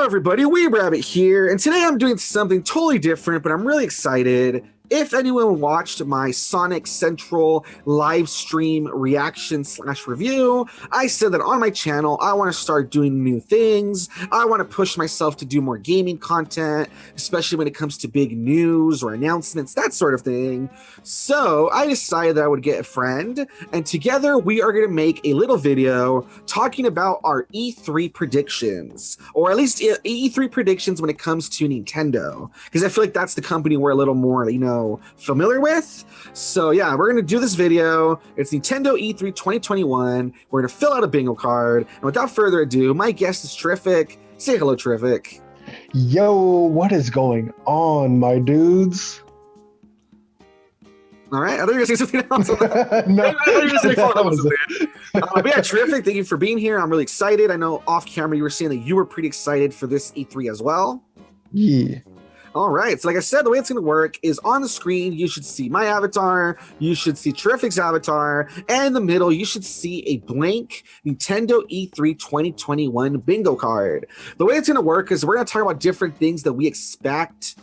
everybody, Weeb here, and today I'm doing something totally different, but I'm really excited. If anyone watched my Sonic Central live stream reaction / review, I said that on my channel, I want to start doing new things. I want to push myself to do more gaming content, especially when it comes to big news or announcements, that sort of thing. So I decided that I would get a friend, and together we are going to make a little video talking about our E3 predictions, or at least E3 predictions when it comes to Nintendo, because I feel like that's the company we're a little more, familiar with. So yeah, we're gonna do this video. It's Nintendo E3 2021. We're gonna fill out a bingo card, and without further ado, my guest is Terrific. Say hello, Terrific. Yo, what is going on, my dudes? All right, I thought you were gonna say something else. No, I thought you were gonna say something. But yeah, Terrific, thank you for being here. I'm really excited. I know off camera you were saying that you were pretty excited for this E3 as well. Yeah. All right, so like I said, the way it's going to work is on the screen, you should see my avatar, you should see Terrific's avatar, and in the middle, you should see a blank Nintendo E3 2021 bingo card. The way it's going to work is we're going to talk about different things that we expect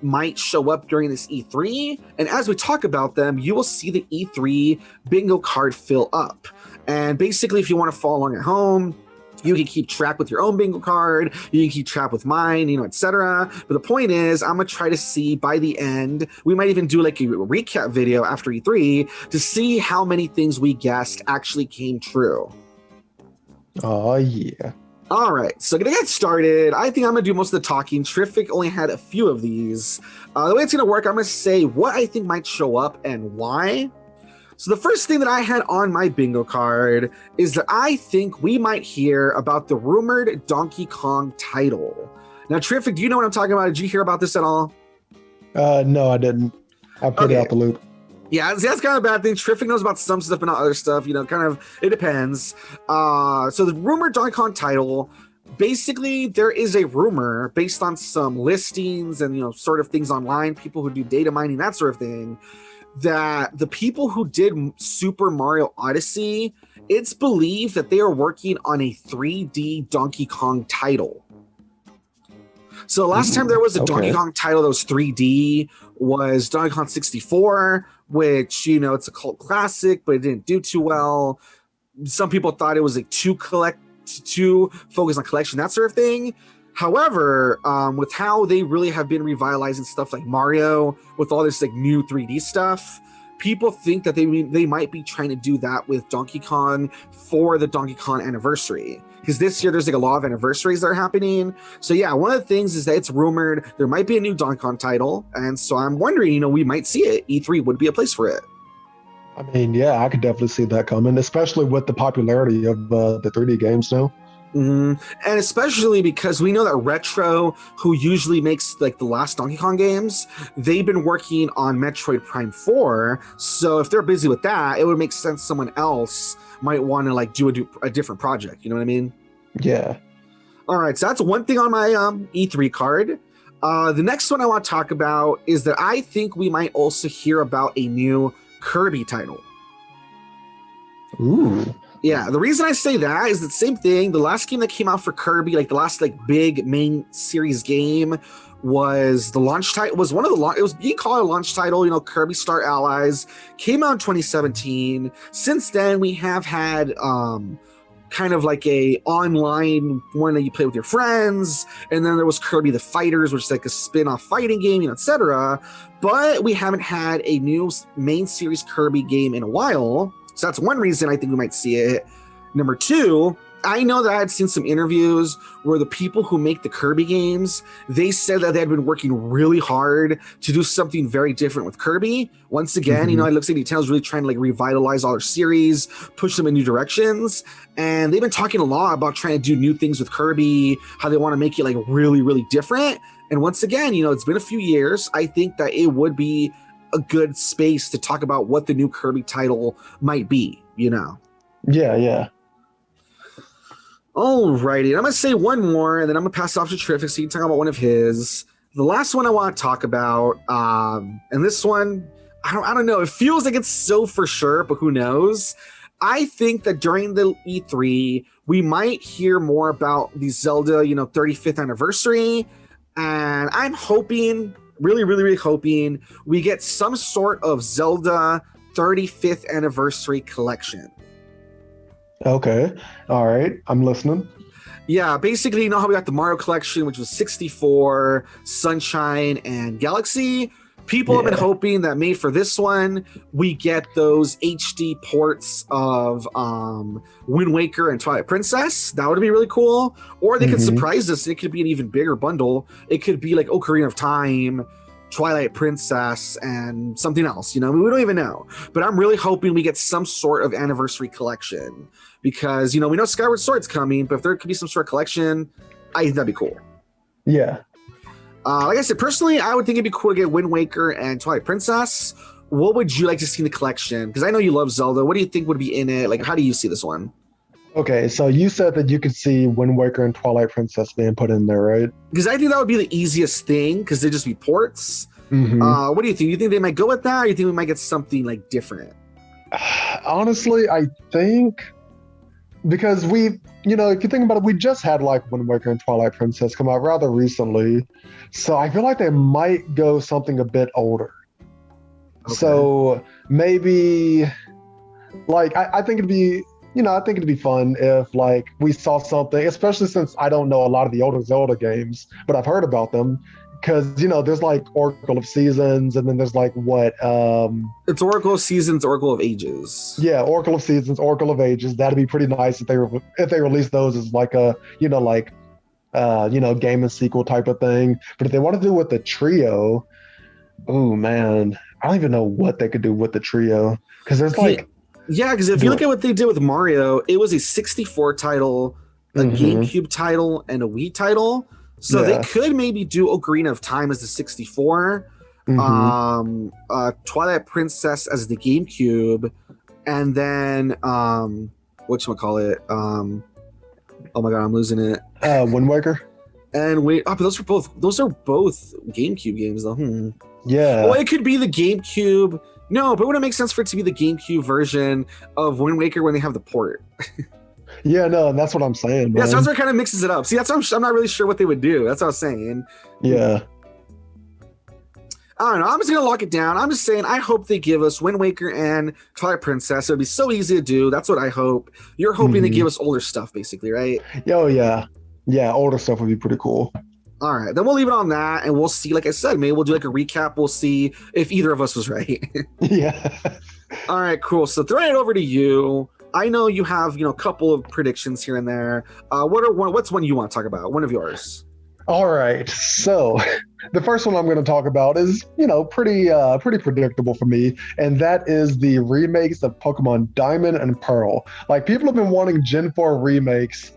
might show up during this E3, and as we talk about them, you will see the E3 bingo card fill up. And basically, if you want to follow along at home, you can keep track with your own bingo card, you can keep track with mine, etc. But the point is, I'm gonna try to see by the end, we might even do like a recap video after E3 to see how many things we guessed actually came true. Oh, yeah. All right, so gonna get started. I think I'm gonna do most of the talking. Terrific only had a few of these. The way it's gonna work, I'm gonna say what I think might show up and why. So the first thing that I had on my bingo card is that I think we might hear about the rumored Donkey Kong title. Now, Terrific, do you know what I'm talking about? Did you hear about this at all? No, I didn't. I put it out the loop. Yeah, that's kind of a bad thing. Terrific knows about some stuff, but not other stuff. Kind of, it depends. So the rumored Donkey Kong title, basically, there is a rumor based on some listings and, sort of things online, people who do data mining, that sort of thing, that the people who did Super Mario Odyssey, it's believed that they are working on a 3D Donkey Kong title. So the last time there was a Donkey Kong title that was 3D was Donkey Kong 64, which, it's a cult classic, but it didn't do too well. Some people thought it was like too focused on collection, that sort of thing. However, with how they really have been revitalizing stuff like Mario with all this like new 3D stuff, people think that they might be trying to do that with Donkey Kong for the Donkey Kong anniversary. Because this year there's like a lot of anniversaries that are happening. So yeah, one of the things is that it's rumored there might be a new Donkey Kong title. And so I'm wondering, we might see it. E3 would be a place for it. I mean, yeah, I could definitely see that coming, especially with the popularity of the 3D games now. And especially because we know that Retro, who usually makes like the last Donkey Kong games, they've been working on Metroid Prime 4. So if they're busy with that, it would make sense someone else might want to like do a different project. You know what I mean? Yeah. All right. So that's one thing on my E3 card. The next one I want to talk about is that I think we might also hear about a new Kirby title. Ooh. Yeah, the reason I say that is the same thing. The last game that came out for Kirby, like the last like big main series game, was the launch title. Was one of the it was being called a launch title. Kirby Star Allies came out in 2017. Since then, we have had kind of like a online one that you play with your friends, and then there was Kirby the Fighters, which is like a spin-off fighting game, etc. But we haven't had a new main series Kirby game in a while. So that's one reason I think we might see it. Number two, I know that I had seen some interviews where the people who make the Kirby games, they said that they had been working really hard to do something very different with Kirby. Once again, it looks like Nintendo's really trying to like revitalize all their series, push them in new directions. And they've been talking a lot about trying to do new things with Kirby, how they want to make it like really, really different. And once again, it's been a few years. I think that it would be a good space to talk about what the new Kirby title might be, Yeah, yeah. Alrighty, and I'm gonna say one more, and then I'm gonna pass it off to Terrific so you can talk about one of his. The last one I want to talk about, and this one, I don't know. It feels like it's so for sure, but who knows? I think that during the E3, we might hear more about the Zelda, 35th anniversary. And I'm hoping, really, really, really hoping we get some sort of Zelda 35th anniversary collection. Okay. All right. I'm listening. Yeah, basically, you know how we got the Mario collection, which was 64, Sunshine, and Galaxy? People have been hoping that maybe for this one, we get those HD ports of Wind Waker and Twilight Princess. That would be really cool. Or they could surprise us. It could be an even bigger bundle. It could be like Ocarina of Time, Twilight Princess, and something else. We don't even know. But I'm really hoping we get some sort of anniversary collection. Because, we know Skyward Sword's coming, but if there could be some sort of collection, I think that'd be cool. Yeah. Like I said, personally, I would think it'd be cool to get Wind Waker and Twilight Princess. What would you like to see in the collection? Because I know you love Zelda. What do you think would be in it? Like, how do you see this one? Okay, so you said that you could see Wind Waker and Twilight Princess being put in there, right? Because I think that would be the easiest thing, because they'd just be ports. What do you think? You think they might go with that, or you think we might get something like different? Honestly, I think because if you think about it, we just had like Wind Waker and Twilight Princess come out rather recently. So I feel like they might go something a bit older. Okay. So maybe like I think it'd be fun if like we saw something, especially since I don't know a lot of the older Zelda games, but I've heard about them. Because there's like Oracle of Seasons, and then there's like what? It's Oracle of Seasons, Oracle of Ages. Yeah, Oracle of Seasons, Oracle of Ages. That'd be pretty nice if they release those as like a game and sequel type of thing. But if they want to do with the trio, oh man, I don't even know what they could do with the trio. Because there's like because if you look at what they did with Mario, it was a 64 title, a GameCube title, and a Wii title. So they could maybe do Ocarina of Time as the 64, Twilight Princess as the GameCube, and then whatchamacallit? Oh my god, I'm losing it. Wind Waker. And wait, but those are both GameCube games though. Yeah. Well, it could be the GameCube. No, but wouldn't it make sense for it to be the GameCube version of Wind Waker when they have the port? Yeah, no, and that's what I'm saying, man. Yeah, so that's what kind of mixes it up. See, that's what I'm not really sure what they would do. That's what I was saying. Yeah. I don't know. I'm just going to lock it down. I'm just saying I hope they give us Wind Waker and Twilight Princess. It would be so easy to do. That's what I hope. You're hoping they give us older stuff, basically, right? Oh, yeah. Yeah, older stuff would be pretty cool. All right. Then we'll leave it on that, and we'll see. Like I said, maybe we'll do like a recap. We'll see if either of us was right. Yeah. All right, cool. So throwing it over to you. I know you have, a couple of predictions here and there. What's one you want to talk about? One of yours. All right. So the first one I'm going to talk about is, pretty predictable for me. And that is the remakes of Pokemon Diamond and Pearl. Like, people have been wanting Gen 4 remakes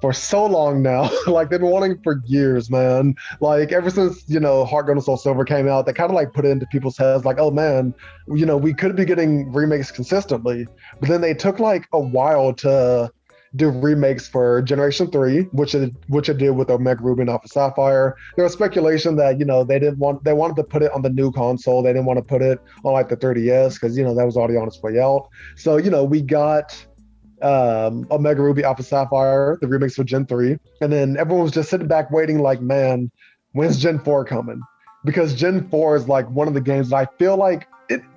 for so long now. Like, they've been wanting for years, man. Like, ever since, Heart Gold and Soul Silver came out, they kind of like put it into people's heads like, oh man, we could be getting remakes consistently. But then they took like a while to do remakes for Generation 3, which it did with Omega Ruby and Alpha Sapphire. There was speculation that, they wanted to put it on the new console. They didn't want to put it on like the 3DS because, that was already on its way out. So, we got Omega Ruby, Alpha Sapphire, the remix for Gen 3, and then everyone was just sitting back waiting like, man, when's Gen 4 coming? Because Gen 4 is like one of the games that I feel like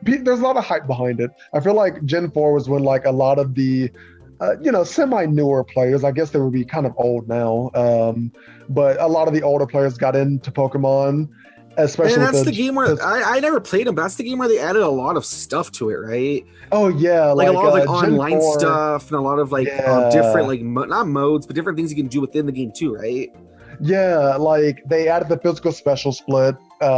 there's a lot of hype behind it. I feel like Gen 4 was when like a lot of the semi-newer players, I guess they would be kind of old now, but a lot of the older players got into Pokemon. Especially and that's the game where I never played them, but that's the game where they added a lot of stuff to it, right? Oh yeah, like a lot of like online stuff and a lot of like different like not modes, but different things you can do within the game too, right? Yeah, like they added the physical special split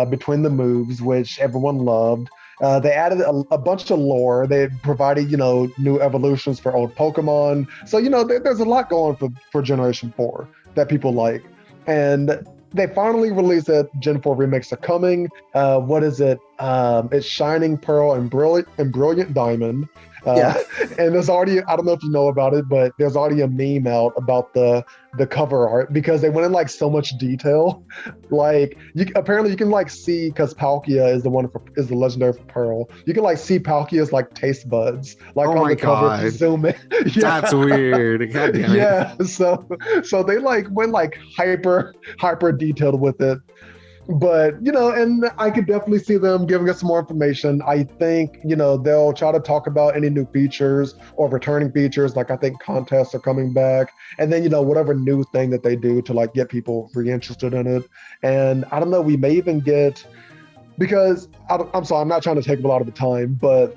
between the moves, which everyone loved. They added a bunch of lore. They provided, new evolutions for old Pokemon. So, there's a lot going for Generation 4 that people like. And they finally released that Gen 4 remakes are coming. What is it? It's Shining Pearl and Brilliant Diamond. Uh, Yeah. and there's already, I don't know if you know about it, but there's already a meme out about the cover art because they went in like so much detail. Like you apparently you can like see because Palkia is the one for, is the legendary for Pearl. You can like see Palkia's like taste buds like Oh on my the cover if you god. zoom in. That's Yeah. weird. God damn it. Yeah, so they like went like hyper detailed with it, but and I could definitely see them giving us some more information. I think they'll try to talk about any new features or returning features. Like I think contests are coming back, and then whatever new thing that they do to like get people reinterested in it. And I don't know, we may even get, because I'm sorry, I'm not trying to take up a lot of the time, but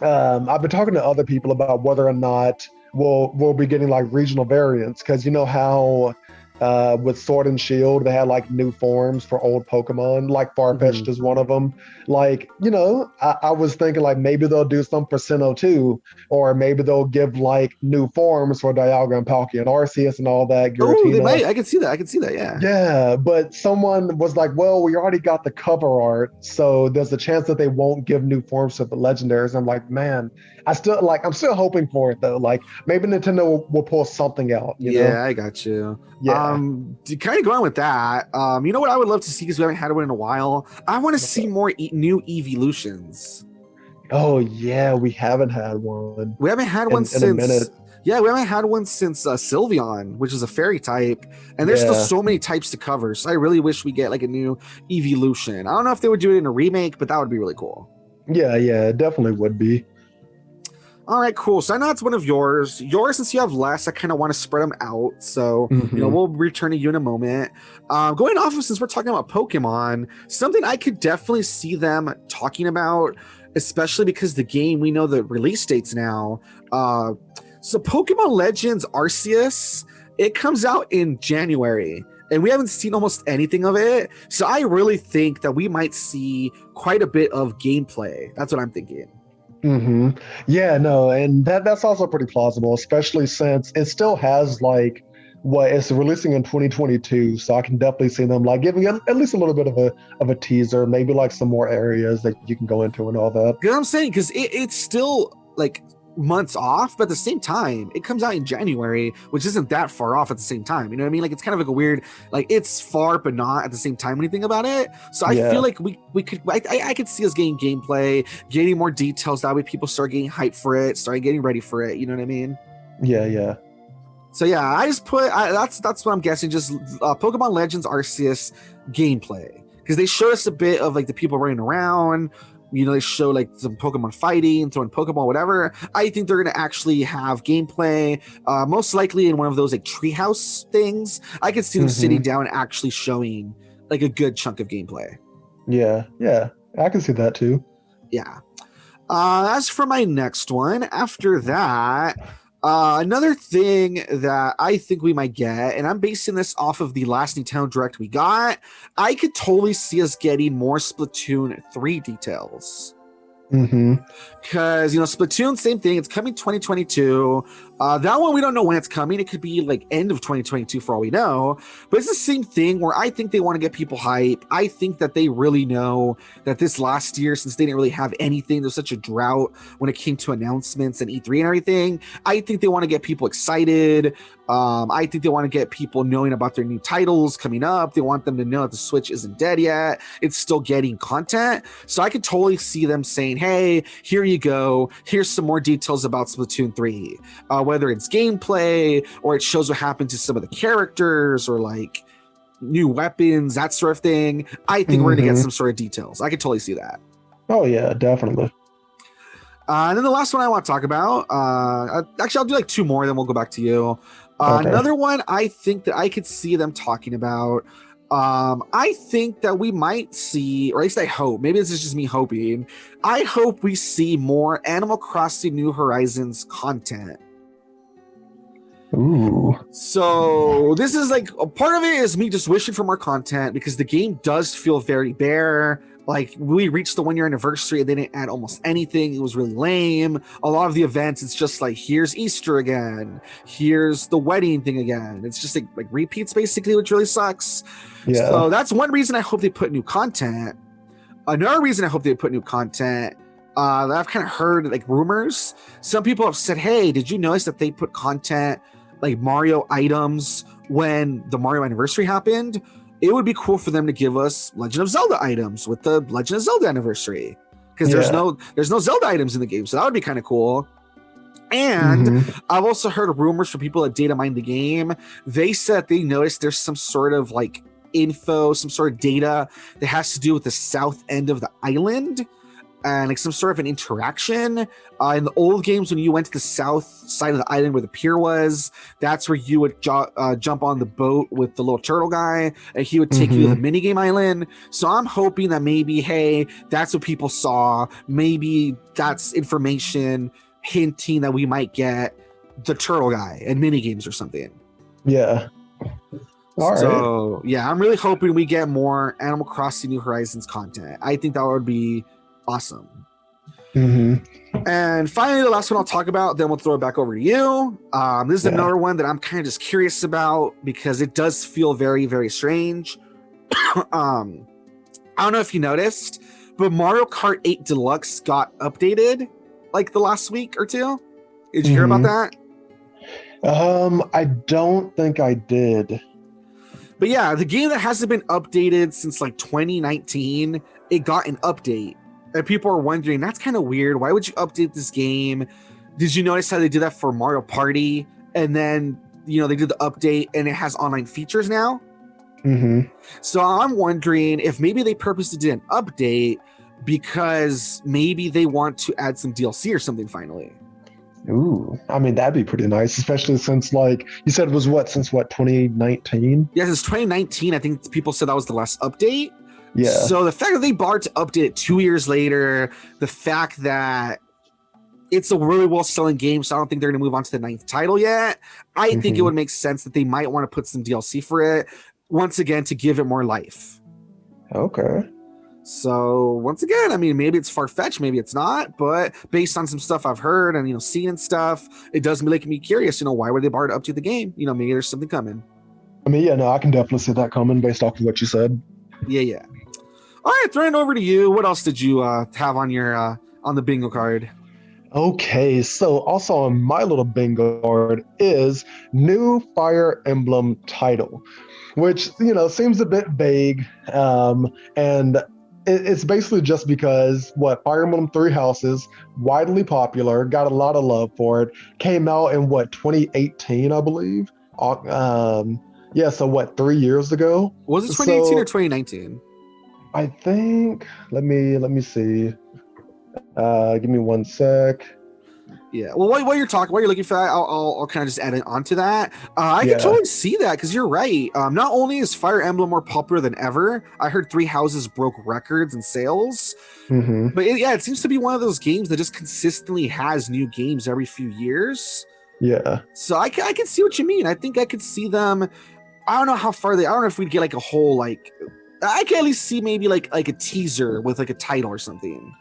I've been talking to other people about whether or not we'll be getting like regional variants, because you know how with Sword and Shield they had like new forms for old Pokemon, like Farfetch'd Mhm. is one of them. Like I was thinking like maybe they'll do some for Sinnoh too, or maybe they'll give like new forms for Dialga and Palkia and Arceus and all that, Oh, they Giratina. might. I can see that. I can see that. Yeah. Yeah, but someone was like, well, we already got the cover art, so there's a chance that they won't give new forms to the legendaries. I'm like, man, I'm still hoping for it though. Like maybe Nintendo will pull something out. Yeah, I got you. Yeah. Kind of going with that. You know what I would love to see, because we haven't had one in a while. I want to What's see up? more new evolutions. Oh yeah, we haven't had one We haven't had one in a since. minute. Yeah, we haven't had one since Sylveon, which is a fairy type, and there's still Yeah. so many types to cover. So I really wish we get like a new evolution. I don't know if they would do it in a remake, but that would be really cool. Yeah, yeah, it definitely would be. All right, cool. So I know it's one of yours. Yours, since you have less, I kind of want to spread them out. So, Hmm. we'll return to you in a moment. Going off of, since we're talking about Pokemon, something I could definitely see them talking about, especially because the game, we know the release dates now. So Pokemon Legends Arceus, it comes out in January, and we haven't seen almost anything of it. So I really think that we might see quite a bit of gameplay. That's what I'm thinking. Hmm. Yeah, no, and that's also pretty plausible, especially since it still has like what it's releasing in 2022. So I can definitely see them like giving it at least a little bit of a teaser, maybe like some more areas that you can go into and all that. You know what I'm saying? Because it's still like months off, but at the same time, it comes out in January, which isn't that far off at the same time. You know what I mean? Like it's kind of like a weird, like it's far but not at the same time when you think about it. So I feel Yeah, like we could, I could see us getting gameplay, getting more details. That way people start getting hyped for it, start getting ready for it. You know what I mean? yeah, yeah. So yeah, I just put that's what I'm guessing. Just Pokemon Legends Arceus gameplay, because they showed us a bit of like the people running around. They show like some Pokemon fighting, throwing Pokemon, whatever. I think they're gonna actually have gameplay, most likely in one of those like treehouse things. I could see them sitting Hmm. down and actually showing like a good chunk of gameplay. Yeah, yeah. I can see that too. Yeah. As for my next one, after that, another thing that I think we might get, and I'm basing this off of the last Nintendo Direct we got, I could totally see us getting more Splatoon 3 details. Hmm. Because Splatoon, same thing, it's coming 2022. That one we don't know when it's coming. It could be like end of 2022 for all we know, but it's the same thing where I think they want to get people hype. I think that they really know that this last year, since they didn't really have anything, there's such a drought when it came to announcements and E3 and everything. I think they want to get people excited. I think they want to get people knowing about their new titles coming up. They want them to know that the Switch isn't dead yet, it's still getting content. So I could totally see them saying, hey, here you go, here's some more details about Splatoon 3, whether it's gameplay or it shows what happened to some of the characters or like new weapons, that sort of thing. I think we're gonna get Hmm. some sort of details. I could totally see that. Oh yeah, definitely. And then the last one I want to talk about, actually, I'll do like two more, then we'll go back to you. Okay. Another one I think that I could see them talking about. I think that we might see, or at least I hope, maybe this is just me hoping, I hope we see more Animal Crossing New Horizons content. Ooh. So this is like a part of it is me just wishing for more content, because the game does feel very bare. Like we reached the 1 year anniversary and they didn't add almost anything. It was really lame. A lot of the events, it's just like, here's Easter again, here's the wedding thing again. It's just like repeats basically, which really sucks. Yeah. So that's one reason I hope they put new content. Another reason I hope they put new content that I've kind of heard like rumors. Some people have said, "Hey, did you notice that they put content like Mario items when the Mario anniversary happened? It would be cool for them to give us Legend of Zelda items with the Legend of Zelda anniversary because Yeah. there's no Zelda items in the game, so that would be kind of cool." And Hmm. I've also heard rumors from people that data mine the game. They said they noticed there's some sort of like info, some sort of data that has to do with the south end of the island and like some sort of an interaction. In the old games, when you went to the south side of the island where the pier was, that's where you would jump on the boat with the little turtle guy, and he would take you to the Hmm. minigame island. So I'm hoping that maybe, hey, that's what people saw. Maybe that's information hinting that we might get the turtle guy and minigames or something. Yeah. All right. So yeah, I'm really hoping we get more Animal Crossing New Horizons content. I think that would be awesome. Hmm. And finally, the last one I'll talk about, then we'll throw it back over to you. This is Yeah. another one that I'm kind of just curious about because it does feel very, very strange. I don't know if you noticed, but Mario Kart 8 Deluxe got updated like the last week or two. Did you hear about Hmm. that? I don't think I did. But yeah, the game that hasn't been updated since like 2019, it got an update. And people are wondering, that's kind of weird. Why would you update this game? Did you notice how they did that for Mario Party? And then, they did the update and it has online features now. Hmm. So I'm wondering if maybe they purposely did an update because maybe they want to add some DLC or something finally. Ooh, I mean, that'd be pretty nice, especially since, like you said, it was since what, 2019? Yeah, since 2019, I think people said that was the last update. Yeah. So the fact that they bothered to update it 2 years later, the fact that it's a really well-selling game, so I don't think they're going to move on to the 9th title yet. I think it Hmm. would make sense that they might want to put some DLC for it, once again, to give it more life. Okay. So once again, I mean, maybe it's far-fetched, maybe it's not, but based on some stuff I've heard and, seen and stuff, it does make me curious, why would they bother to update the game? Maybe there's something coming. I mean, yeah, no, I can definitely see that coming based off of what you said. Yeah, yeah. All right, throwing it over to you. What else did you have on your on the bingo card? Okay, so also on my little bingo card is new Fire Emblem title, which seems a bit vague, and it's basically just because Fire Emblem Three Houses, widely popular, got a lot of love for it, came out in 2018, I believe. Yeah, so 3 years ago? Was it 2018 or So 2019? I think let me see. Give me one sec. Yeah. Well, while you're talking, while you're looking for that, I'll kind of just add it onto that. I can Yeah. totally see that because you're right. Not only is Fire Emblem more popular than ever, I heard Three Houses broke records in sales. Hmm. But it seems to be one of those games that just consistently has new games every few years. Yeah. So I can see what you mean. I think I could see them. I don't know how far I don't know if we'd get like a whole like. I can at least see maybe like a teaser with like a title or something.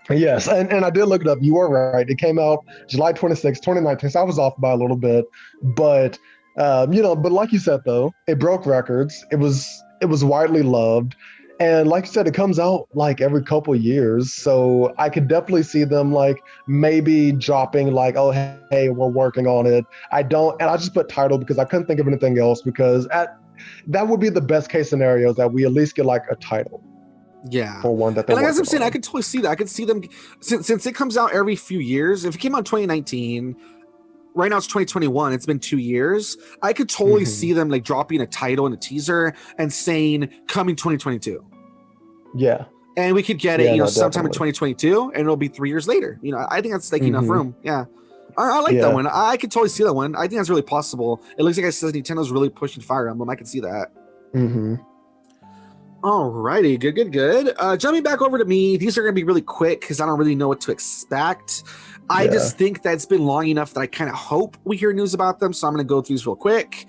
Yes, and I did look it up. You were right. It came out July 26, 2019. So I was off by a little bit, but but like you said though, it broke records. It was widely loved, and like you said, it comes out like every couple years. So I could definitely see them like maybe dropping like, oh hey, we're working on it. And I just put title because I couldn't think of anything else because that would be the best case scenario that we at least get like a title. Yeah. For one that they're And like as I'm working saying, I on. could totally see that. I could see them since it comes out every few years. If it came out in 2019, right now it's 2021, it's been 2 years. I could totally Hmm. see them like dropping a title and a teaser and saying coming 2022. Yeah. And we could get Yeah, it, no, sometime in definitely. 2022, and it'll be 3 years later. I think that's like enough Hmm. room. Yeah. I like that Yeah. one. I could totally see that one. I think that's really possible. It looks like it says Nintendo's really pushing Fire Emblem. I could see that. Hmm. Alrighty, good. Jumping back over to me, these are going to be really quick because I don't really know what to expect. I Yeah. just think that it's been long enough that I kind of hope we hear news about them, so I'm going to go through these real quick.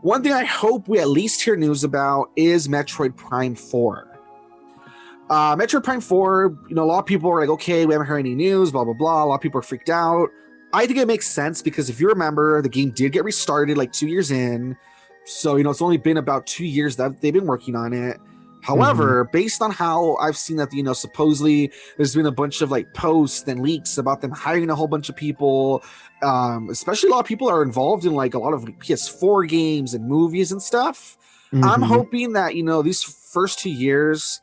One thing I hope we at least hear news about is Metroid Prime 4. Metroid Prime 4, a lot of people are like, okay, we haven't heard any news, blah, blah, blah. A lot of people are freaked out. I think it makes sense because if you remember, the game did get restarted like 2 years in. So, it's only been about 2 years that they've been working on it. However, based on how I've seen that, supposedly there's been a bunch of like posts and leaks about them hiring a whole bunch of people. Especially a lot of people are involved in like a lot of PS4 games and movies and stuff. I'm hoping that, these first 2 years,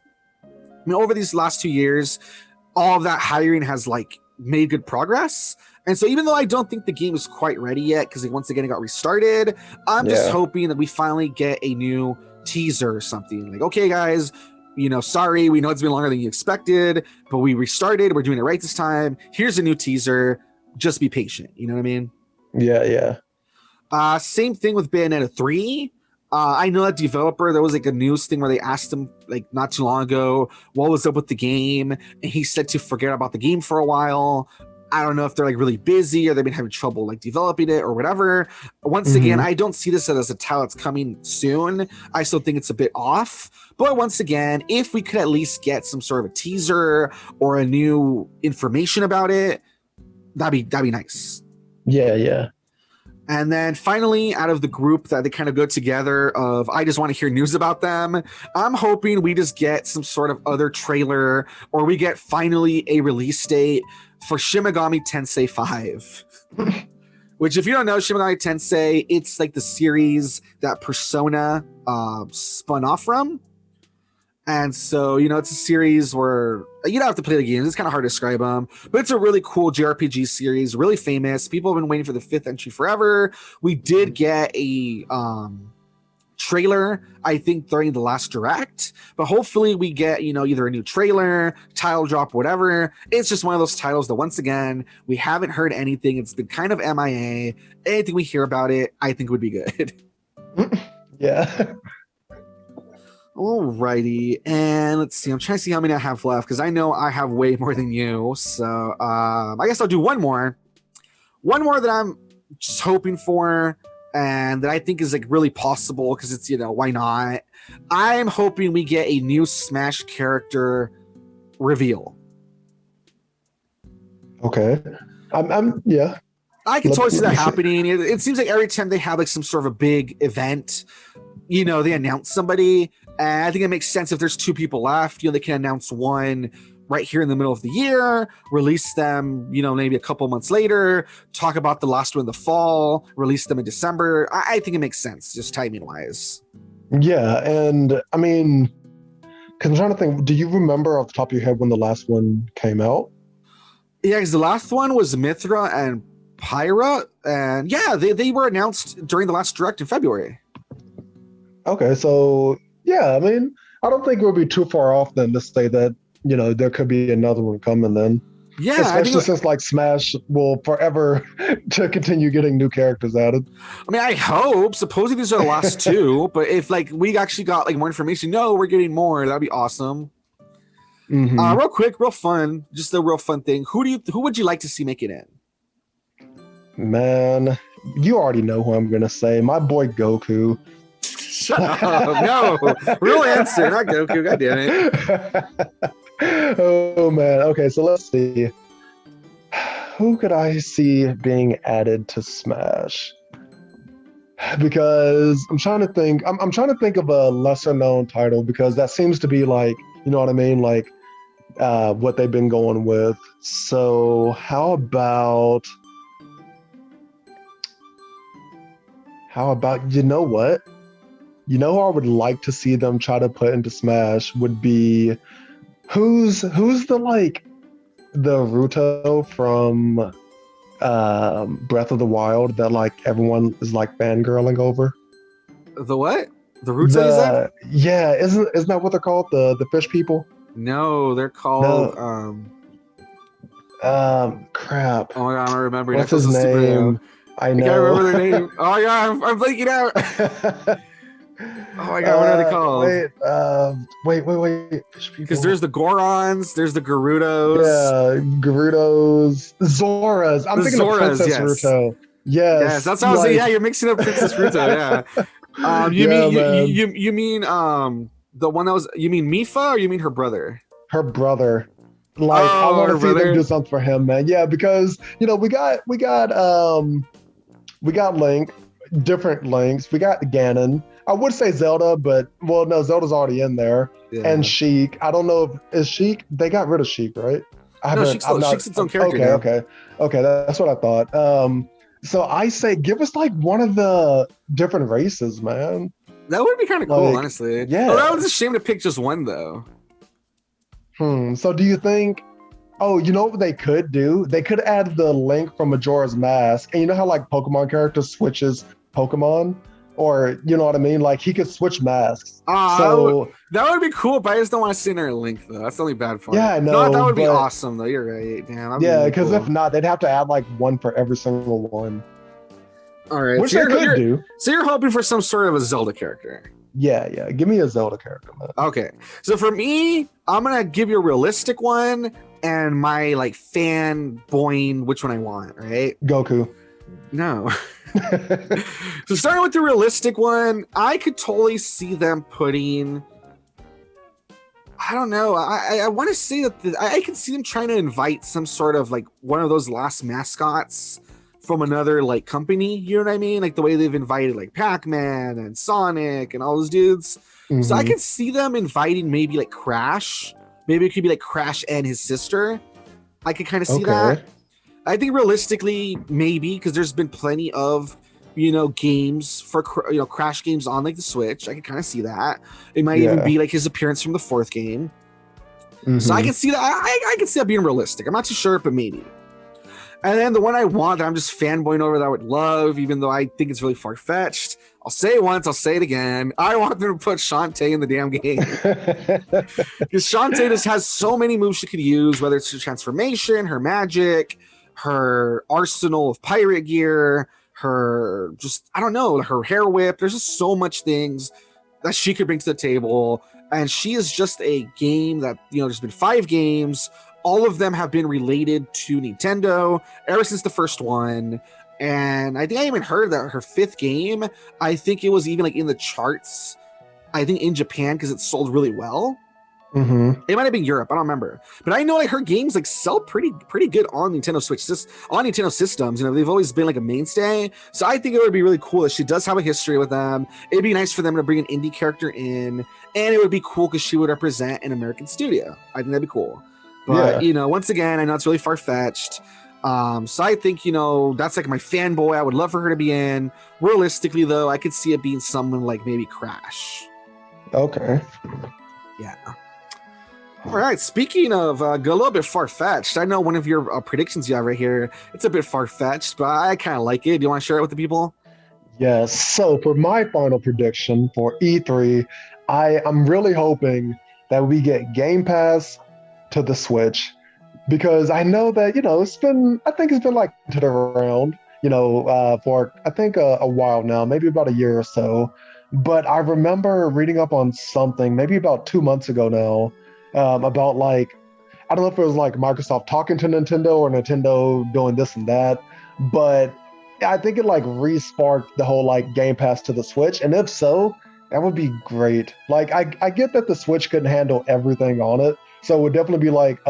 over these last 2 years, all of that hiring has like made good progress. And so even though I don't think the game is quite ready yet, because once again it got restarted, I'm just hoping that we finally get a new teaser or something. Like, okay, guys, sorry, we know it's been longer than you expected, but we restarted. We're doing it right this time. Here's a new teaser. Just be patient. You know what I mean? Yeah. Same thing with Bayonetta 3. I know that developer, there was like a news thing where they asked him like not too long ago, what was up with the game? And he said to forget about the game for a while. I don't know if they're like really busy or they've been having trouble like developing it or whatever. Once again, I don't see this as a title that's coming soon. I still think it's a bit off. But once again, if we could at least get some sort of a teaser or a new information about it, that'd be nice. Yeah. And then finally, out of the group that they kind of go together of, I just want to hear news about them, I'm hoping we just get some sort of other trailer or we get finally a release date for Shin Megami Tensei 5. Which, if you don't know, Shin Megami Tensei, it's like the series that Persona spun off from. And so, it's a series where you don't have to play the games. It's kind of hard to describe them, but it's a really cool JRPG series, really famous. People have been waiting for the 5th entry forever. We did get a trailer, I think, during the last direct, but hopefully we get, either a new trailer, title drop, whatever. It's just one of those titles that, once again, we haven't heard anything. It's been kind of MIA. Anything we hear about it, I think would be good. Yeah. Alrighty, and let's see. I'm trying to see how many I have left because I know I have way more than you. So I guess I'll do one more that I'm just hoping for, and that I think is like really possible because it's why not? I'm hoping we get a new Smash character reveal. Okay, I'm yeah. I can totally see that happening. It seems like every time they have like some sort of a big event, they announce somebody. And I think it makes sense if there's 2 people left, they can announce one right here in the middle of the year, release them, maybe a couple months later, talk about the last one in the fall, release them in December. I think it makes sense, just timing wise. Yeah. And I mean, because I'm trying to think, do you remember off the top of your head when the last one came out? Yeah, because the last one was Mithra and Pyra. And yeah, they were announced during the last direct in February. Okay, so yeah, I mean, I don't think it would be too far off then to say that, there could be another one coming then. Yeah, especially since like Smash will forever to continue getting new characters added. I mean, I hope. Supposedly these are the last 2, but if like we actually got like more information, no, we're getting more. That'd be awesome. Real quick, real fun, just a real fun thing. Who would you like to see make it in? Man, you already know who I'm gonna say. My boy Goku. Shut up. No. Real answer, not Goku. God damn it. Oh, man. Okay, so let's see. Who could I see being added to Smash? Because I'm trying to think. I'm trying to think of a lesser known title because that seems to be like, you know what I mean? Like what they've been going with. So how about you know what? Who I would like to see them try to put into Smash would be who's the Ruto from Breath of the Wild that like everyone is like fangirling over? The what? The Ruto is that? Yeah, isn't that what they're called? The fish people? No, they're called crap. Oh my god, I'm remembering. What's his name? I know. I can't remember their name. Oh my god, I'm blanking out. Oh my god, what are they called? Wait. Because there's the Gorons, there's the Gerudos. Yeah, Gerudos. Zoras. I'm thinking of Princess Ruto. Yes, that's how I was saying. Yeah, you're mixing up Princess Ruto. Yeah. You mean the one that was? You mean Mifa or you mean her brother? Her brother. Like I want to see them do something for him, man. Yeah, because we got Link. different links. We got Ganon. I would say Zelda, but well, no, Zelda's already in there. Yeah. And Sheik. I don't know if is Sheik. They got rid of Sheik, right? No, Sheik's its own character. Okay. That's what I thought. So I say give us like one of the different races, man. That would be kind of cool, Like, honestly. yeah. Oh, that was a shame to pick just one though. So do you think? Oh, you know what they could do? They could add the Link from Majora's Mask, and you know how like Pokemon characters switches Pokemon, or you know what I mean? Like he could switch masks. So that would be cool, but I just don't want to see her Link though. That's the only bad part. yeah, I know. No, that would be awesome though. You're right. Damn. Yeah, really because cool. if not, they'd have to add like one for every single one. All right, Which they could do. So you're hoping for some sort of a Zelda character. Yeah. Give me a Zelda character, man. Okay, so for me, I'm gonna give you a realistic one and my like fanboying which one I want, right? Goku. No. So starting with the realistic one, I could totally see them putting. I don't know. I want to say that I can see them trying to invite some sort of like one of those last mascots from another like company. You know what I mean? Like the way they've invited like Pac-Man and Sonic and all those dudes. Mm-hmm. So I could see them inviting maybe like Crash. Maybe it could be like Crash and his sister. I could kind of see that. I think realistically, maybe because there's been plenty of, games for, Crash games on like the Switch. I can kind of see that. It might even be like his appearance from the fourth game. Mm-hmm. So I can see that. I can see that being realistic. I'm not too sure, but maybe. And then the one I want that I'm just fanboying over that I would love, even though I think it's really far-fetched. I'll say it once, I'll say it again. I want them to put Shantae in the damn game. Because Shantae just has so many moves she could use, whether it's her transformation, her magic, her arsenal of pirate gear, her her hair whip. There's just so much things that she could bring to the table. And she is just a game that, there's been 5 games. All of them have been related to Nintendo ever since the first one. And I think I even heard that her 5th game, I think it was even like in the charts, I think in Japan, because it sold really well. Mm-hmm. It might have been Europe, I don't remember. But I know like her games like sell pretty good on Nintendo Switch, just on Nintendo systems. They've always been like a mainstay. So I think it would be really cool if she does have a history with them. It'd be nice for them to bring an indie character in. And it would be cool because she would represent an American studio. I think that'd be cool. But, once again, I know it's really far-fetched. So I think, that's like my fanboy. I would love for her to be in. Realistically, though, I could see it being someone like maybe Crash. Okay. Yeah. All right. Speaking of a little bit far-fetched, I know one of your predictions you have right here. It's a bit far-fetched, but I kind of like it. Do you want to share it with the people? Yes. So for my final prediction for E3, I'm really hoping that we get Game Pass to the Switch, because I know that I think it's been like to the around for I think a while now, maybe about a year or so. But I remember reading up on something maybe about 2 months ago now, about like, I don't know if it was like Microsoft talking to Nintendo or Nintendo doing this and that, but I think it like re-sparked the whole like Game Pass to the Switch, and if so, that would be great. Like I get that the Switch couldn't handle everything on it. So it would definitely be like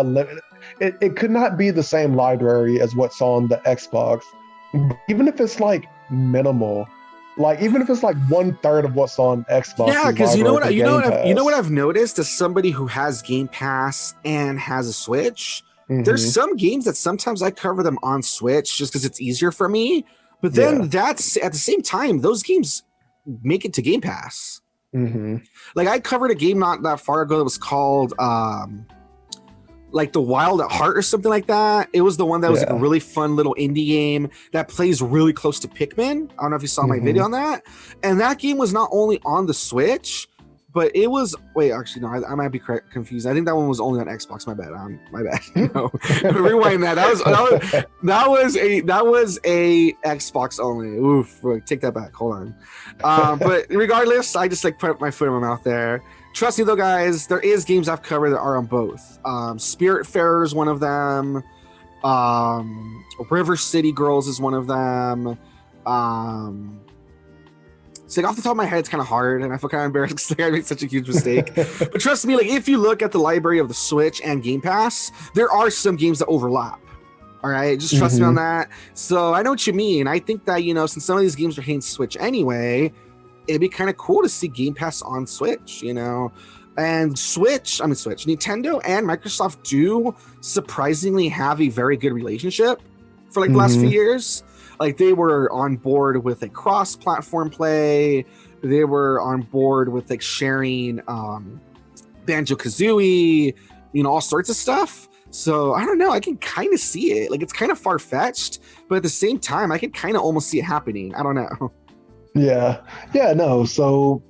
it could not be the same library as what's on the Xbox, even if it's like minimal, like even if it's like 1/3 of what's on Xbox. Yeah, because you know what I've noticed as somebody who has Game Pass and has a Switch. Mm-hmm. There's some games that sometimes I cover them on Switch just because it's easier for me. But then that's at the same time, those games make it to Game Pass. Mm-hmm. Like I covered a game not that far ago that was called like The Wild at Heart or something like that. It was the one that was like a really fun little indie game that plays really close to Pikmin. I don't know if you saw my video on that. And that game was not only on the Switch, but it was actually no, I might be confused. I think that one was only on Xbox. My bad. My bad. No, rewind that. That was a Xbox only. Oof. Take that back. Hold on. But regardless, I just like put my foot in my mouth there. Trust me though, guys. There is games I've covered that are on both. Spiritfarer is one of them. River City Girls is one of them. So like off the top of my head, it's kind of hard, and I feel kind of embarrassed because I made such a huge mistake. But trust me, like if you look at the library of the Switch and Game Pass, there are some games that overlap. All right, just trust me on that. So I know what you mean. I think that, since some of these games are hitting Switch anyway, it'd be kind of cool to see Game Pass on Switch, And Nintendo and Microsoft do surprisingly have a very good relationship for like the last few years. Like they were on board with a cross-platform play. They were on board with like sharing Banjo-Kazooie, all sorts of stuff. So I don't know. I can kind of see it. Like it's kind of far-fetched, but at the same time, I can kind of almost see it happening. I don't know. Yeah. No. So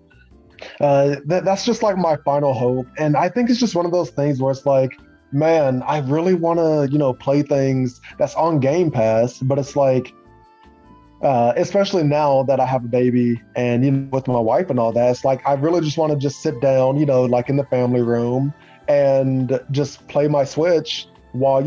that's just like my final hope. And I think it's just one of those things where it's like, man, I really want to, play things that's on Game Pass, but it's like, especially now that I have a baby and, with my wife and all that, it's like, I really just want to just sit down, like in the family room and just play my Switch while,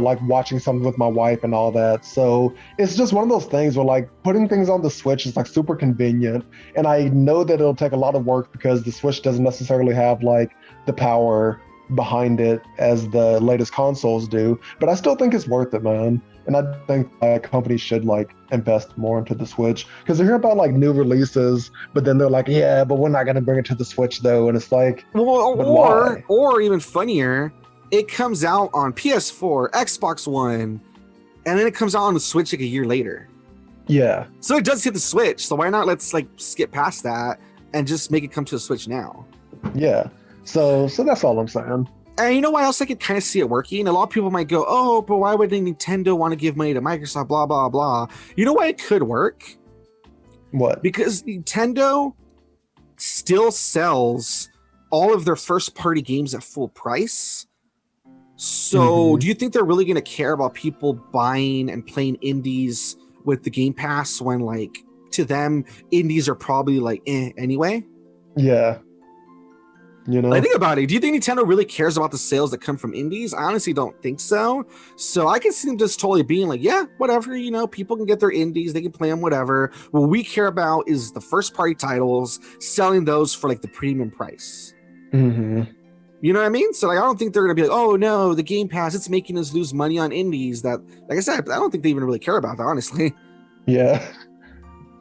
like watching something with my wife and all that. So it's just one of those things where like putting things on the Switch is like super convenient. And I know that it'll take a lot of work because the Switch doesn't necessarily have like the power behind it as the latest consoles do, but I still think it's worth it, man. And I think companies should like invest more into the Switch because they hear about like new releases, but then they're like, yeah, but we're not going to bring it to the Switch though. And it's like, or even funnier, it comes out on PS4, Xbox One, and then it comes out on the Switch like a year later. Yeah. So it does hit the Switch. So why not let's like skip past that and just make it come to the Switch now? Yeah. So that's all I'm saying. And you know why else I could kind of see it working? A lot of people might go, oh, but why would Nintendo want to give money to Microsoft, blah, blah, blah. You know why it could work? What? Because Nintendo still sells all of their first-party games at full price. So do you think they're really going to care about people buying and playing indies with the Game Pass when, like, to them, indies are probably like, anyway? Yeah. I think about it. Do you think Nintendo really cares about the sales that come from indies? I honestly don't think so. So I can see them just totally being like, yeah, whatever, people can get their indies, they can play them, whatever. What we care about is the first party titles, selling those for like the premium price. You know what I mean? So like, I don't think they're going to be like, oh no, the Game Pass, it's making us lose money on indies that, like I said, I don't think they even really care about that, honestly. Yeah.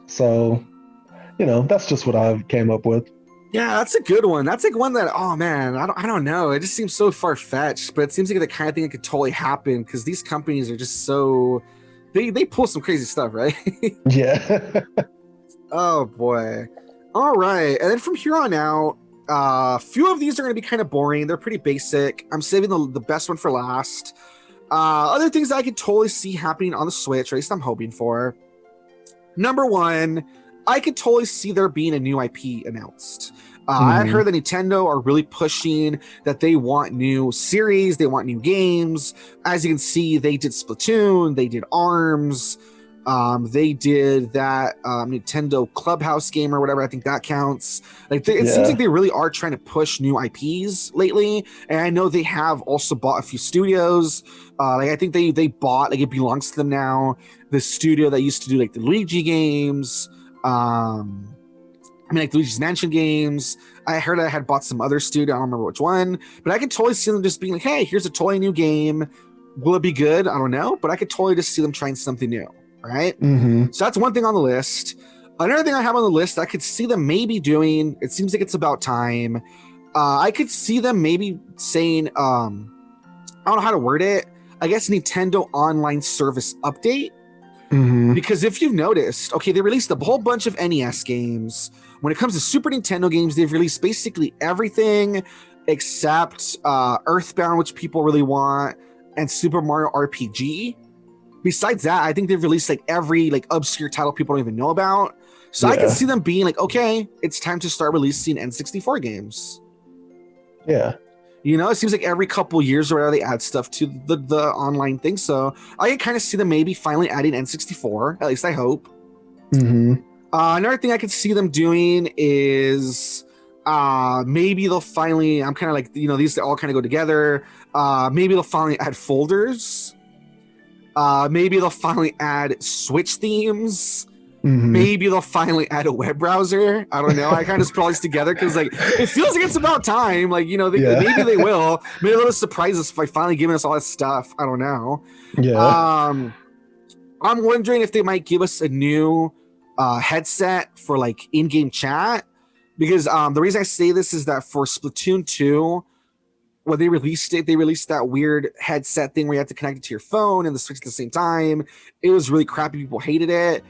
So, that's just what I came up with. Yeah, that's a good one. That's like one that, oh man, I don't know. It just seems so far-fetched, but it seems like the kind of thing that could totally happen because these companies are just so, they pull some crazy stuff, right? Yeah. Oh boy. All right. And then from here on out, a few of these are going to be kind of boring. They're pretty basic. I'm saving the best one for last. Other things that I could totally see happening on the Switch, or at least I'm hoping for. Number one, I could totally see there being a new IP announced. I heard that Nintendo are really pushing that they want new series, they want new games. As you can see, they did Splatoon, they did ARMS, they did that Nintendo Clubhouse game or whatever. I think that counts. Like it seems like they really are trying to push new IPs lately. And I know they have also bought a few studios. Like I think they bought, like it belongs to them now, the studio that used to do like the Luigi games. Like Luigi's Mansion games. I heard I had bought some other studio. I don't remember which one, but I could totally see them just being like, hey, here's a totally new game. Will it be good? I don't know, but I could totally just see them trying something new. Right. So that's one thing on the list. Another thing I have on the list, I could see them maybe doing, it seems like it's about time. I could see them maybe saying, I don't know how to word it. I guess Nintendo Online Service Update. Because if you've noticed, okay, they released a whole bunch of NES games. When it comes to Super Nintendo games, they've released basically everything except Earthbound, which people really want, and Super Mario RPG. Besides that, I think they've released like every like obscure title people don't even know about. So I can see them being like, okay, it's time to start releasing N64 games. Yeah. It seems like every couple years or whatever they add stuff to the online thing. So I can kind of see them maybe finally adding N64. At least I hope. Another thing I could see them doing is maybe they'll finally, I'm kind of like, these all kind of go together. Maybe they'll finally add folders. Maybe they'll finally add Switch themes. Mhm. Maybe they'll finally add a web browser. I don't know. I kind of just put all these together because like it feels like it's about time. Like, you know, Yeah. maybe they will. Maybe they'll surprise us by finally giving us all this stuff. I don't know. Yeah. Um, I'm wondering if they might give us a new headset for like in-game chat, because the reason I say this is that for Splatoon 2, when they released it, they released that weird headset thing where you had to connect it to your phone and the Switch at the same time. It was really crappy. People hated it.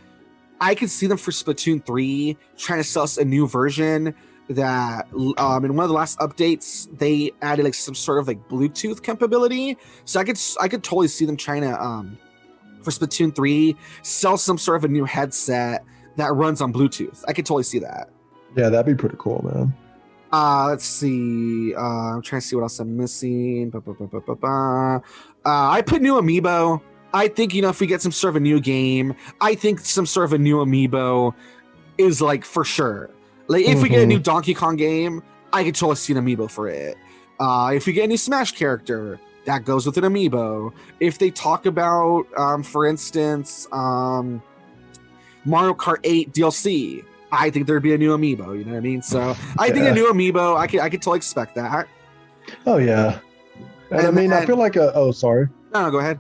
I could see them for Splatoon 3 trying to sell us a new version that in one of the last updates they added like some sort of like Bluetooth capability. So I could totally see them trying to for Splatoon 3 sell some sort of a new headset that runs on Bluetooth. I could totally see that. Yeah, that'd be pretty cool, man. Let's see. I'm trying to see what else I'm missing. I put new amiibo. I think, you know, if we get some sort of a new game, I think some sort of a new amiibo is like for sure. Like if we get a new Donkey Kong game, I could totally see an amiibo for it. If we get a new Smash character, that goes with an amiibo. If they talk about, for instance, Mario Kart 8 DLC, I think there'd be a new amiibo. You know what I mean? So I think a new amiibo, I could totally expect that. Oh yeah. And I mean, I feel like oh, sorry. No, go ahead.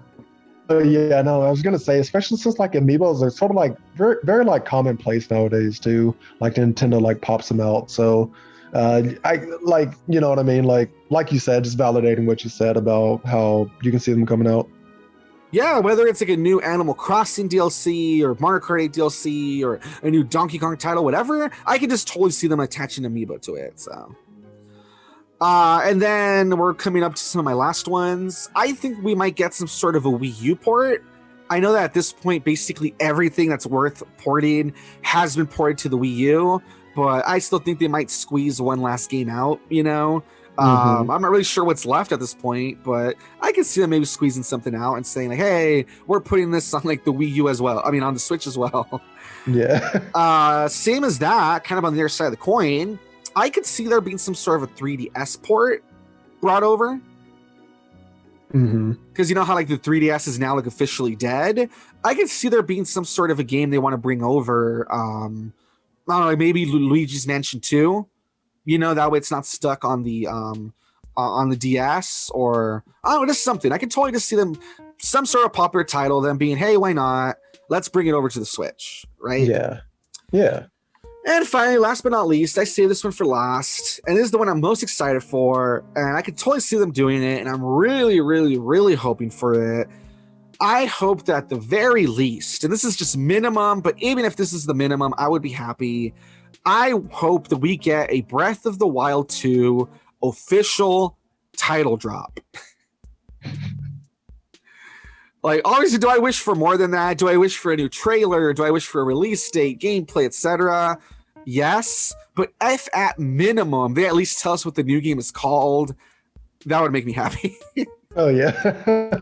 Yeah, no, I was gonna say, especially since like amiibos are sort of like very, very like commonplace nowadays too. Like Nintendo like pops them out. So, I like, you know what I mean? Like you said, just validating what you said about how you can see them coming out. Yeah, whether it's like a new Animal Crossing DLC or Mario Kart 8 DLC or a new Donkey Kong title, whatever, I can just totally see them attaching amiibo to it. So. And then we're coming up to some of my last ones. I think we might get some sort of a Wii U port. I know that at this point, basically everything that's worth porting has been ported to the Wii U, but I still think they might squeeze one last game out, you know? I'm not really sure what's left at this point, but I can see them maybe squeezing something out and saying like, hey, we're putting this on like the Wii U as well. I mean, on the Switch as well. Yeah. Same as that, kind of on the other side of the coin. I could see there being some sort of a 3DS port brought over. Because you know how like the 3DS is now like officially dead? I could see there being some sort of a game they want to bring over. I don't know, maybe Luigi's Mansion 2. You know, that way it's not stuck on the DS, or I don't know, just something. I could totally just see them, some sort of popular title, them being, hey, why not? Let's bring it over to the Switch, right? Yeah. Yeah. And finally, last but not least, I saved this one for last, and this is the one I'm most excited for, and I could totally see them doing it, and I'm really, really, really hoping for it. I hope that at the very least, and this is just minimum, but even if this is the minimum, I would be happy. I hope that we get a Breath of the Wild 2 official title drop. Like, obviously, do I wish for more than that? Do I wish for a new trailer? Do I wish for a release date, gameplay, etc.? Yes, but if at minimum they at least tell us what the new game is called, that would make me happy. Oh yeah.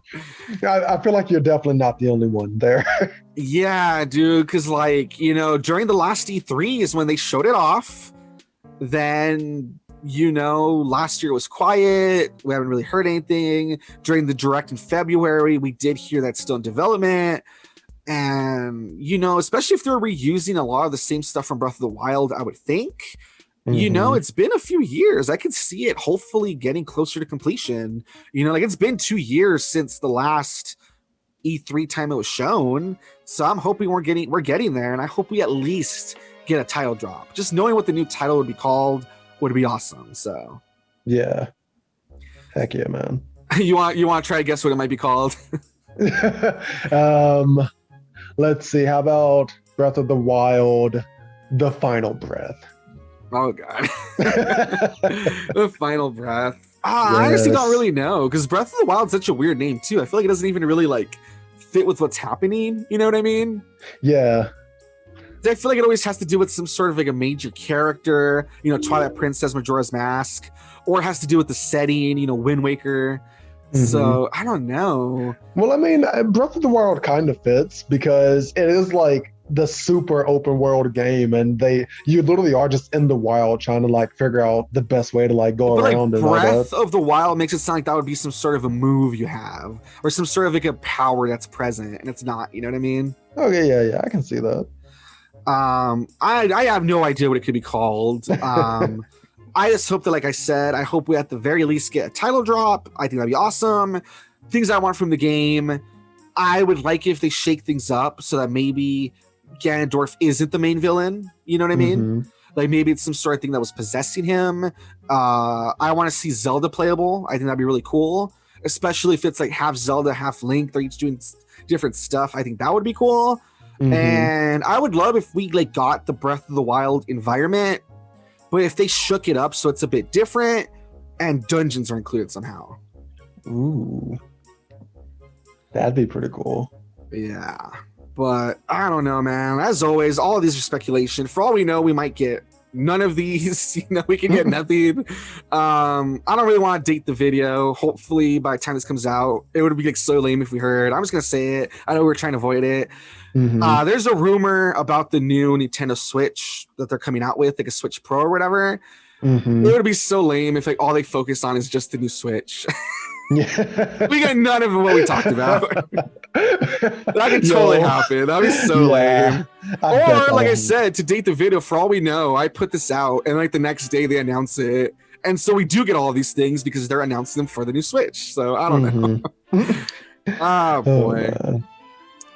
I feel like you're definitely not the only one there. Yeah, dude, because like, you know, during the last E3 is when they showed it off. Then, you know, last year was quiet. We haven't really heard anything. During the Direct in February, we did hear that's still in development. And, you know, especially if they're reusing a lot of the same stuff from Breath of the Wild, I would think. You know, it's been a few years. I could see it hopefully getting closer to completion. You know, like it's been 2 years since the last E3 time it was shown. So I'm hoping we're getting there, and I hope we at least get a title drop. Just knowing what the new title would be called would be awesome. So yeah. Heck yeah, man. you want to try to guess what it might be called? Let's see. How about Breath of the Wild, The Final Breath? Oh god. The Final Breath. I honestly don't really know, because Breath of the Wild is such a weird name too. I feel like it doesn't even really like fit with what's happening. You know what I mean? Yeah. I feel like it always has to do with some sort of like a major character, you know, Twilight Princess, Majora's Mask, or it has to do with the setting, you know, Wind Waker. So I don't know. Well, I mean, Breath of the Wild kind of fits because it is like the super open world game, and you literally are just in the wild trying to like figure out the best way to like go around. Like and Breath of the Wild makes it sound like that would be some sort of a move you have, or some sort of like a power that's present, and it's not. You know what I mean? Okay, yeah, I can see that. I have no idea what it could be called. I just hope that, like I said, I hope we at the very least get a title drop. I think that'd be awesome. Things I want from the game. I would like if they shake things up so that maybe Ganondorf isn't the main villain. You know what I mean? Mhm. Like maybe it's some sort of thing that was possessing him. I want to see Zelda playable. I think that'd be really cool, especially if it's like half Zelda, half Link. They're each doing different stuff. I think that would be cool. Mhm. And I would love if we like got the Breath of the Wild environment, but if they shook it up so it's a bit different and dungeons are included somehow. Ooh, that'd be pretty cool. Yeah. But I don't know, man. As always, all of these are speculation. For all we know, we might get none of these. We can get nothing. I don't really want to date the video. Hopefully, by the time this comes out, it would be like so lame if we heard. I'm just gonna say it. I know we're trying to avoid it. Mhm. There's a rumor about the new Nintendo Switch that they're coming out with, like a Switch Pro or whatever. Mhm. It would be so lame if like all they focus on is just the new Switch. Yeah. We get none of what we talked about. That could totally happen. That'd be so lame. Or like I said, to date the video, for all we know, I put this out and like the next day they announce it. And so we do get all these things because they're announcing them for the new Switch. So I don't know. Oh boy.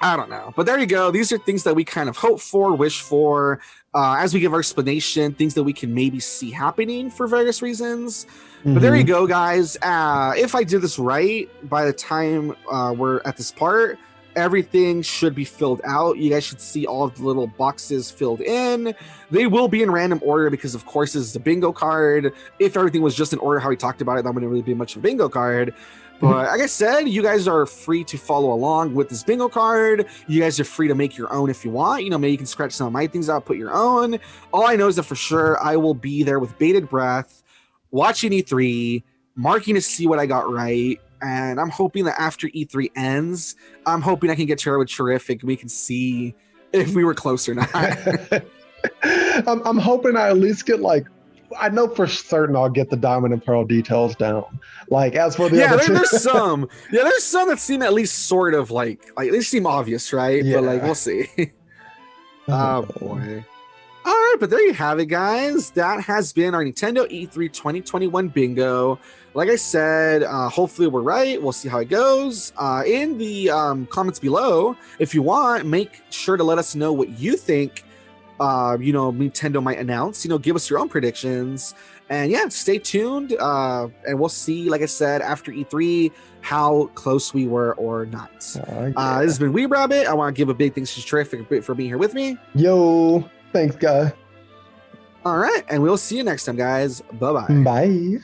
I don't know. But there you go. These are things that we kind of hope for, wish for, as we give our explanation, things that we can maybe see happening for various reasons. But there you go, guys. If I did this right, by the time we're at this part, everything should be filled out. You guys should see all of the little boxes filled in. They will be in random order because, of course, this is a bingo card. If everything was just in order how we talked about it, that wouldn't really be much of a bingo card. But like I said, you guys are free to follow along with this bingo card. You guys are free to make your own if you want. You know, maybe you can scratch some of my things out, put your own. All I know is that for sure I will be there with bated breath, watching E3, marking to see what I got right. And I'm hoping that after E3 ends, I'm hoping I can get to with Terrific. We can see if we were close or not. I'm hoping I at least get like, I know for certain I'll get the Diamond and Pearl details down. Like as for the other there's some that seem at least sort of like they seem obvious, right? Yeah. But like we'll see. Oh boy. All right, but there you have it, guys. That has been our Nintendo E3 2021 bingo. Like I said, hopefully we're right. We'll see how it goes. In the comments below, if you want, make sure to let us know what you think Nintendo might announce. Give us your own predictions. And yeah, stay tuned. And we'll see, like I said, after E3, how close we were or not. Yeah. This has been Weeb Rabbit. I want to give a big thanks to Terrific for being here with me. Yo, thanks, guy. All right, and we'll see you next time, guys. Bye-bye. Bye.